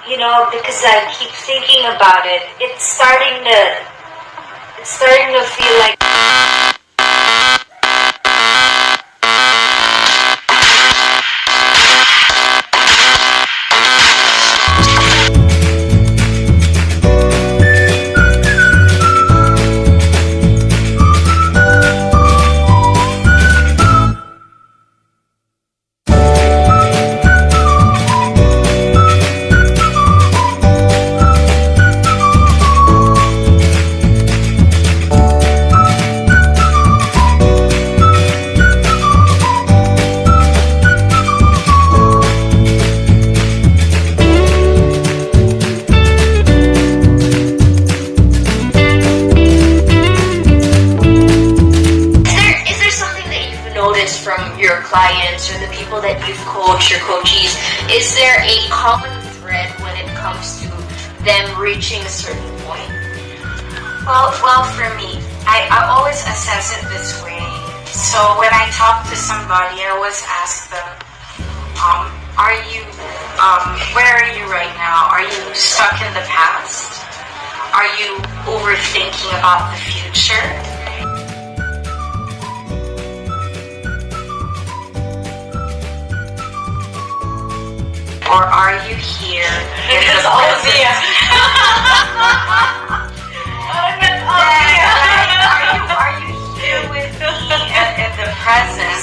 because I keep thinking about it, it's starting to feel like clients or the people that you've coached, your coachees, is there a common thread when it comes to them reaching a certain point? Well, for me, I always assess it this way. So when I talk to somebody, I always ask them, where are you right now? Are you stuck in the past? Are you overthinking about the future? Or are you here in the present? Are you here with me in the present?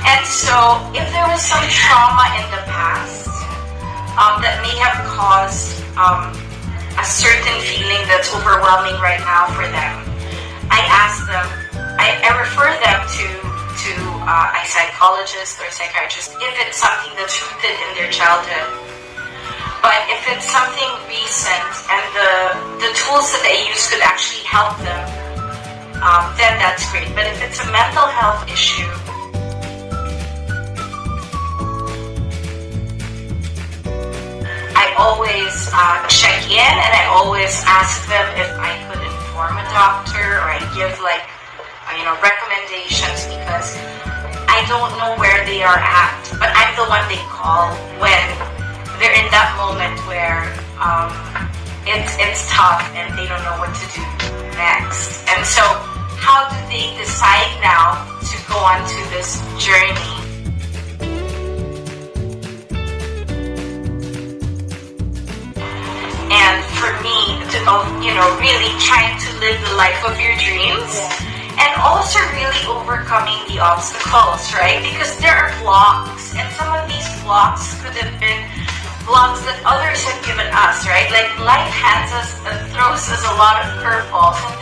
And so, if there was some trauma in the past that may have caused a certain feeling that's overwhelming right now for them, I ask them, I refer them to a psychologist or a psychiatrist if it's something that's rooted in their childhood. But if it's something recent and the tools that they use could actually help them, then that's great. But if it's a mental health issue, I always check in and I always ask them if I could inform a doctor or I give recommendations, because I don't know where they are at, but I'm the one they call when they're in that moment where it's tough and they don't know what to do next. And so how do they decide now to go on to this journey? And for me, really trying to live the life of your dreams. And also really overcoming the obstacles, right? Because there are blocks, and some of these blocks could have been blocks that others have given us, right? Like life throws us a lot of curveballs, and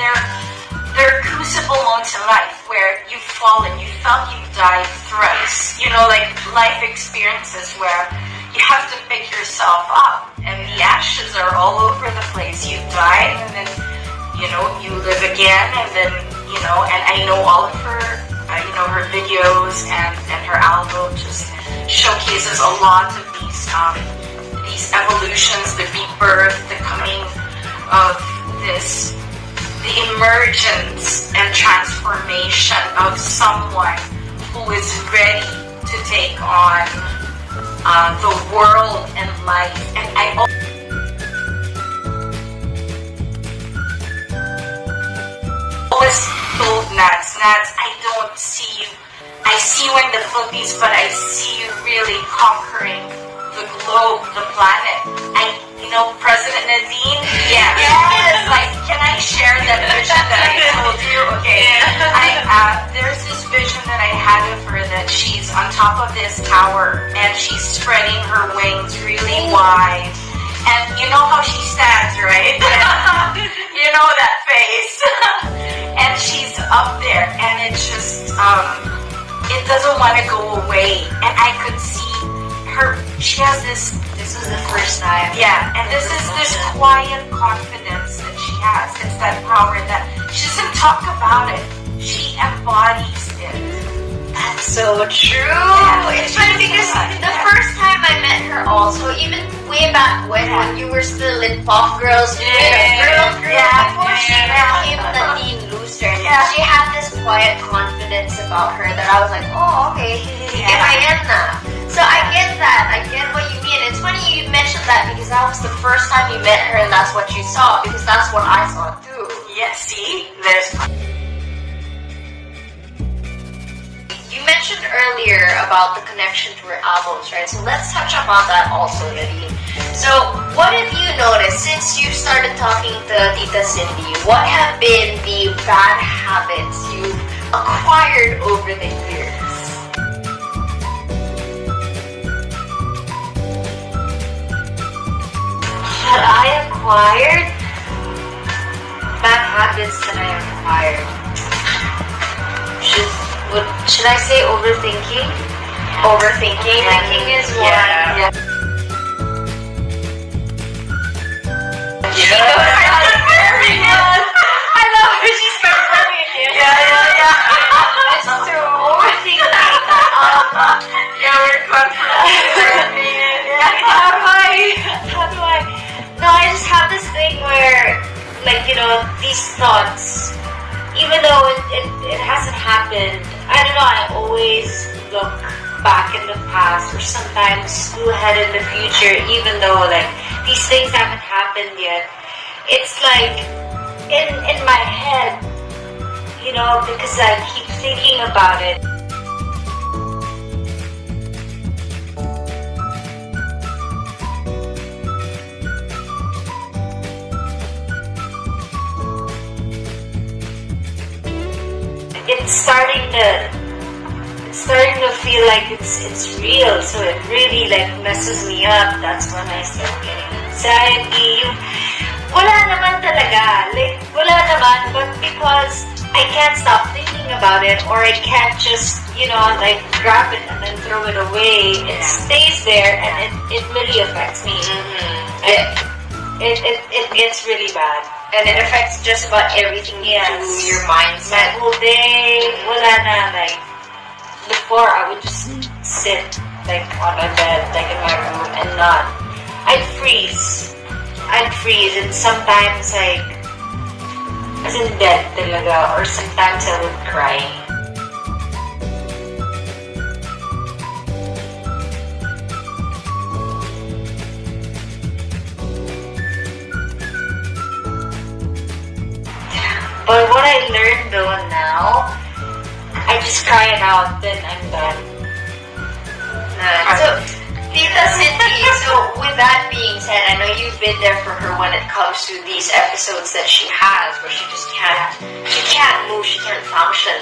there are crucible moments in life where you've fallen, you felt you've died thrice. Like life experiences where you have to pick yourself up, and the ashes are all over the place. You died, and then you live again, and then and I know all of her, her videos and her album just showcases a lot of these evolutions, the rebirth, the coming of the emergence and transformation of someone who is ready to take on the world and life. And I always told Nads, I don't see you. I see you in the Philippines, but I see you really conquering the globe, the planet. President Nadine? Yeah. Yes. Like, can I share that vision that I told you? Okay. There's this vision that I had of her that she's on top of this tower and she's spreading her wings really wide. And you know how she stands, right? You know that face. And she's up there, and it's just, it doesn't want to go away. And I could see her, she has this is the first time. Yeah, and this is this quiet confidence that she has. It's that power that she doesn't talk about it. She embodies it. That's so true. Yeah. It's funny because the first time I met her also, even way back when you were still in Pop Girls, before she became Nadine Looser, she had this quiet confidence about her that I was like, oh, okay, I am na. So I get that. I get what you mean. It's funny you mentioned that because that was the first time you met her and that's what you saw, because that's what I saw too. Yes, see? There's... You mentioned earlier about the connection to her albums, right? So let's touch upon that also, Nadine. So what have you noticed since you started talking to Tita Cindy? What have been the bad habits you've acquired over the years? That I acquired? Bad habits that I acquired. Should I say overthinking? Overthinking. Thinking is one. Yeah. Very good. I love how she's confirming it. Yeah. It's true. Overthinking. We're confirming it. How do I? No, I just have this thing where, like, you know, these thoughts, even though it hasn't happened, I don't know, I always look back in the past or sometimes go ahead in the future, even though, like, these things haven't happened yet. It's like, in my head, you know, because I keep thinking about it. It's starting to feel like it's real, so it really like messes me up. That's when I start getting anxiety. Wala naman talaga. Like, wala naman, but because I can't stop thinking about it, or I can't just, you know, like grab it and then throw it away. It stays there, and it really affects me. It gets really bad. And it affects just about everything you do, your mindset. My whole day, wala na, like, before I would just sit, like, on my bed, like, in my room, and not. I'd freeze, and sometimes, like, as in dead talaga, or sometimes I would cry. But what I learned though now, I just cry it out, then I'm done. So, Tita Cindy, so with that being said, I know you've been there for her when it comes to these episodes that she has, where she can't move, she can't function.